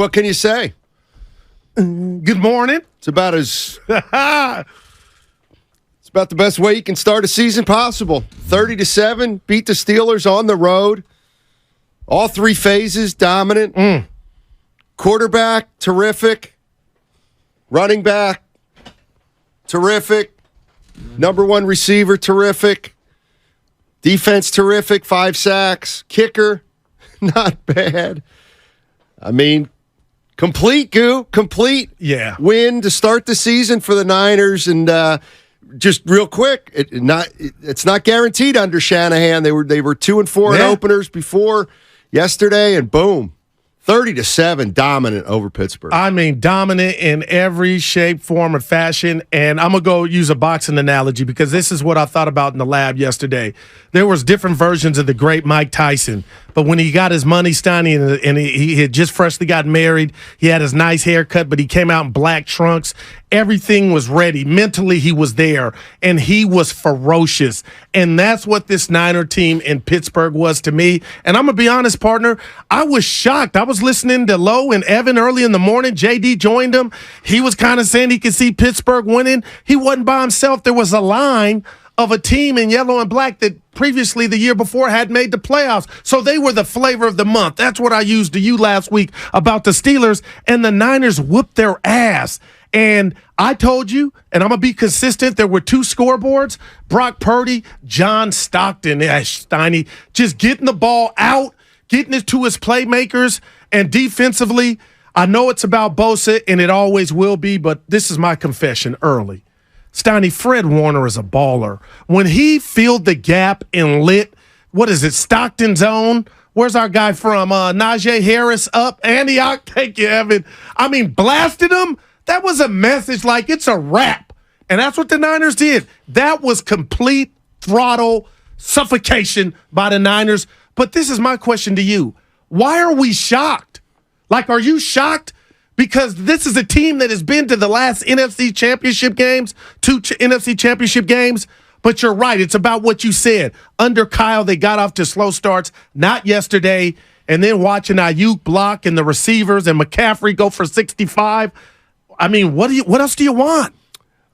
What can you say? Good morning. It's about the best way you can start a season possible. 30-7, beat the Steelers on the road. All three phases, dominant. Quarterback, terrific. Running back, terrific. Number one receiver, terrific. Defense, terrific. 5 sacks. Kicker, not bad. I mean, complete win to start the season for the Niners. And just real quick, it's not guaranteed under Shanahan. They were 2-4 in openers before yesterday, and boom. 30-7, dominant over Pittsburgh. I mean, dominant in every shape, form, or fashion. And I'm going to go use a boxing analogy because this is what I thought about in the lab yesterday. There was different versions of the great Mike Tyson. But when he got his money, Steiny, and he had just freshly got married, he had his nice haircut, but he came out in black trunks. Everything was ready. Mentally, he was there, and he was ferocious. And that's what this Niner team in Pittsburgh was to me. And I'm going to be honest, partner, I was shocked. I was listening to Lowe and Evan early in the morning. JD joined him. He was kind of saying he could see Pittsburgh winning. He wasn't by himself. There was a line of a team in yellow and black that previously the year before had made the playoffs. So they were the flavor of the month. That's what I used to you last week about the Steelers, and the Niners whooped their ass. And I told you, and I'm going to be consistent, there were 2 scoreboards, Brock Purdy, John Stockton, Steiny, just getting the ball out, getting it to his playmakers, and defensively, I know it's about Bosa, and it always will be, but this is my confession early. Steiny, Fred Warner is a baller. When he filled the gap and lit, Stockton zone? Where's our guy from? Najee Harris up. Antioch, thank you, Evan. I mean, blasted him. That was a message like it's a wrap. And that's what the Niners did. That was complete throttle suffocation by the Niners. But this is my question to you. Why are we shocked? Like, are you shocked? Because this is a team that has been to the last NFC Championship games, 2 NFC Championship games. But you're right. It's about what you said. Under Kyle, they got off to slow starts, not yesterday. And then watching Ayuk block and the receivers and McCaffrey go for 65. I mean, what else do you want?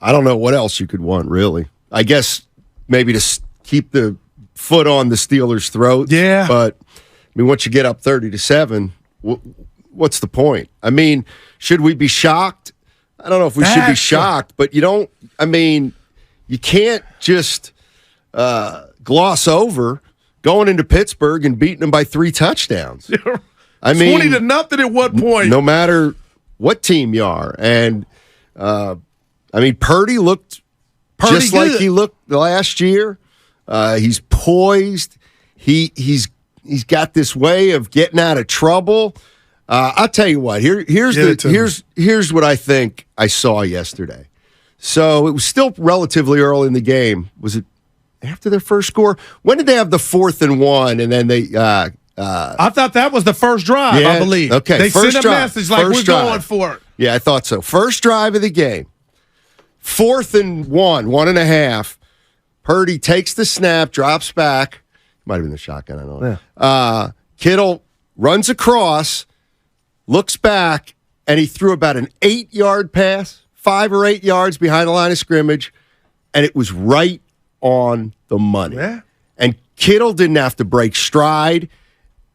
I don't know what else you could want, really. I guess maybe to keep the foot on the Steelers' throats. Yeah. But, I mean, once you get up 30-7, what's the point? I mean, should we be shocked? I don't know if we should be shocked, but you can't just gloss over going into Pittsburgh and beating them by 3 touchdowns. I mean, 20-0 at what point? No matter what team you are. And, Purdy looked just good. like he looked last year. He's poised. He's got this way of getting out of trouble. I'll tell you what. Here's what I think I saw yesterday. So it was still relatively early in the game. Was it after their first score? When did they have the 4th and 1? And then they. I thought that was the first drive. Yeah, I believe. Okay, they first sent a drive, message like we're going for it. Yeah, I thought so. First drive of the game. 4th and 1, 1.5. Purdy takes the snap, drops back. Might have been the shotgun. I don't know. Yeah. Kittle runs across. Looks back, and he threw about an 8-yard pass, 5 or 8 yards behind the line of scrimmage, and it was right on the money. Yeah. And Kittle didn't have to break stride,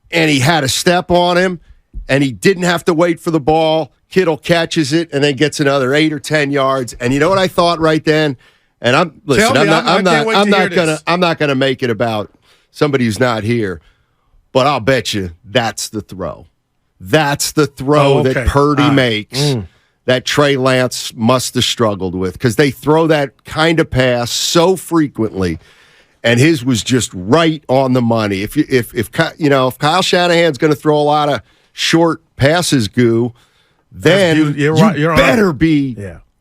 and he had a step on him, and he didn't have to wait for the ball. Kittle catches it and then gets another 8 or 10 yards. And you know what I thought right then? And I'm not gonna make it about somebody who's not here, but I'll bet you that's the throw. That's the throw that Purdy makes that Trey Lance must have struggled with, because they throw that kind of pass so frequently, and his was just right on the money. If Kyle Shanahan's going to throw a lot of short passes, then you better be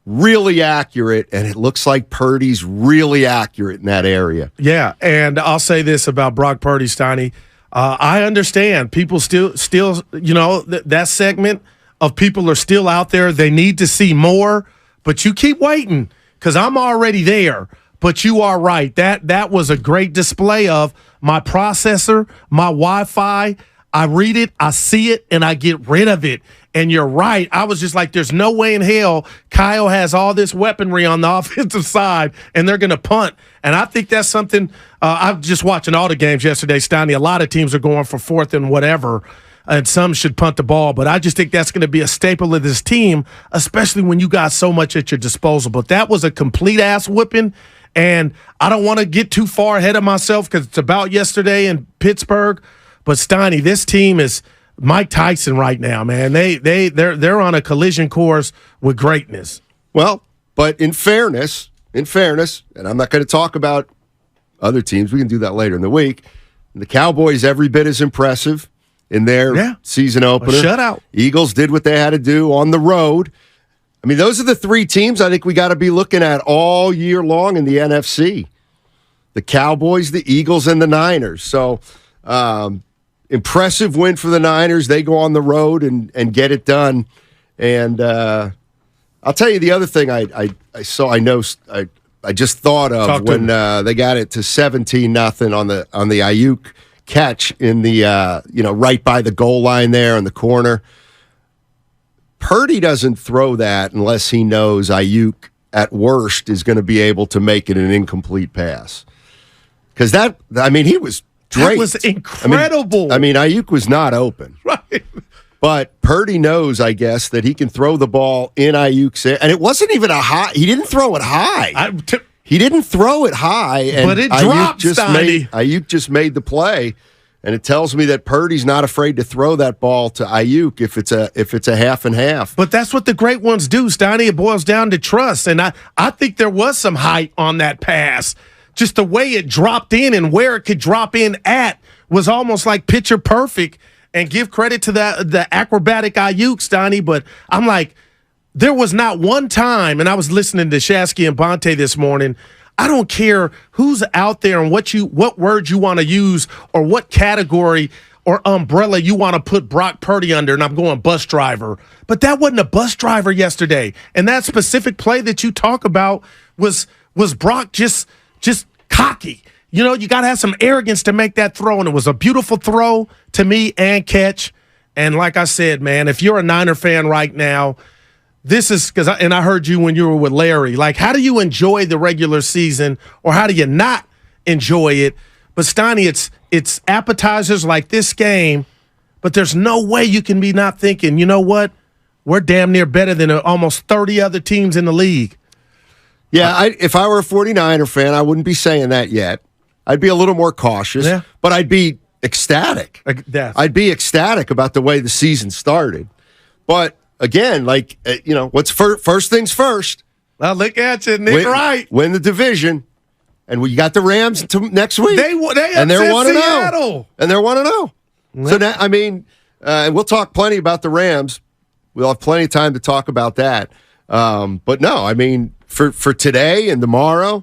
really accurate, and it looks like Purdy's really accurate in that area. Yeah, and I'll say this about Brock Purdy, Steiny. I understand people still, that segment of people are still out there. They need to see more, but you keep waiting, because I'm already there. But you are right. That was a great display of my processor, my Wi-Fi. I read it, I see it, and I get rid of it. And you're right. I was just like, there's no way in hell Kyle has all this weaponry on the offensive side, and they're going to punt. And I think that's something I'm just watching all the games yesterday, Steiny. A lot of teams are going for fourth and whatever, and some should punt the ball. But I just think that's going to be a staple of this team, especially when you got so much at your disposal. But that was a complete ass whipping. And I don't want to get too far ahead of myself because it's about yesterday in Pittsburgh. But Steiny, this team is Mike Tyson right now, man. They're on a collision course with greatness. Well, but in fairness, and I'm not going to talk about other teams. We can do that later in the week. The Cowboys every bit as impressive in their season opener. A shutout. Eagles did what they had to do on the road. I mean, those are the three teams I think we got to be looking at all year long in the NFC. The Cowboys, the Eagles, and the Niners. So, impressive win for the Niners. They go on the road and get it done. And I'll tell you the other thing I just thought of when they got it to 17-0 on the Ayuk catch in the right by the goal line there in the corner. Purdy doesn't throw that unless he knows Ayuk at worst is going to be able to make it an incomplete pass. Because he was great. That was incredible. Ayuk was not open. Right. But Purdy knows, I guess, that he can throw the ball in Ayuk's air. And it wasn't even a high. He didn't throw it high. He didn't throw it high. And but it dropped, Ayuk just made the play. And it tells me that Purdy's not afraid to throw that ball to Ayuk if it's a half and half. But that's what the great ones do, Steiny. It boils down to trust. And I think there was some height on that pass. Just the way it dropped in and where it could drop in at was almost like picture perfect. And give credit to the acrobatic Ayuk, Steiny. But I'm like, there was not one time, and I was listening to Shasky and Bonte this morning, I don't care who's out there and what word you want to use or what category or umbrella you want to put Brock Purdy under, and I'm going bus driver. But that wasn't a bus driver yesterday. And that specific play that you talk about was Brock just cocky. You know, you got to have some arrogance to make that throw, and it was a beautiful throw to me and catch. And like I said, man, if you're a Niner fan right now, this is because I heard you when you were with Larry. Like, how do you enjoy the regular season, or how do you not enjoy it? But Steiny, it's appetizers like this game, but there's no way you can be not thinking, you know what? We're damn near better than almost 30 other teams in the league. Yeah, if I were a 49er fan, I wouldn't be saying that yet. I'd be a little more cautious, but I'd be ecstatic. I'd be ecstatic about the way the season started. But again, what's first things first. Well, look at you, Nick. Right, win the division, and we got the Rams next week. They're 1-0, and they're 1-0. So now, and we'll talk plenty about the Rams. We'll have plenty of time to talk about that. But no, for today and tomorrow.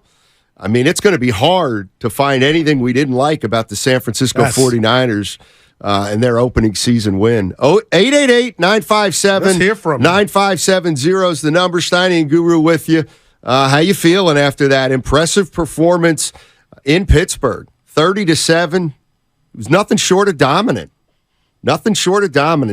It's going to be hard to find anything we didn't like about the San Francisco 49ers and their opening season win. 888-957-9570 is the number. Steiny and Guru with you. How you feeling after that impressive performance in Pittsburgh? 30-7. It was nothing short of dominant.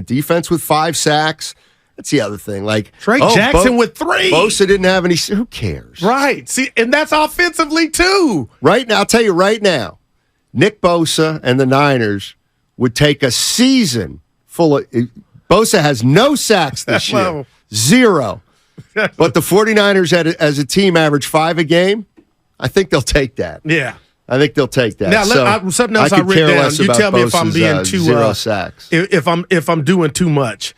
Defense with 5 sacks. That's the other thing. Trey Jackson with 3. Bosa didn't have any. Who cares? Right. See, and that's offensively too. Right now, I'll tell you right now, Nick Bosa and the Niners would take a season full of. Bosa has no sacks this year. 0. But the 49ers as a team average 5 a game. I think they'll take that. Yeah. I think they'll take that. Now, something else I written down. You tell me if I'm being too 0 sacks. If I'm doing too much.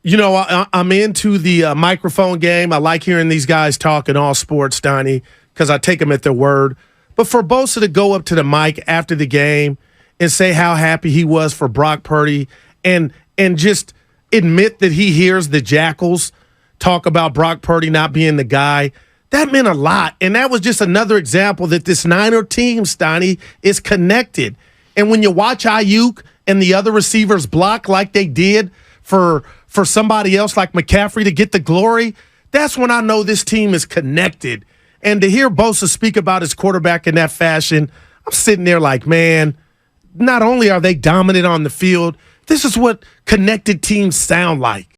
You know, I'm into the microphone game. I like hearing these guys talk in all sports, Steiny, because I take them at their word. But for Bosa to go up to the mic after the game and say how happy he was for Brock Purdy and just admit that he hears the Jackals talk about Brock Purdy not being the guy, that meant a lot. And that was just another example that this Niner team, Steiny, is connected. And when you watch Ayuk and the other receivers block like they did for somebody else like McCaffrey to get the glory, that's when I know this team is connected. And to hear Bosa speak about his quarterback in that fashion, I'm sitting there like, man, not only are they dominant on the field, this is what connected teams sound like.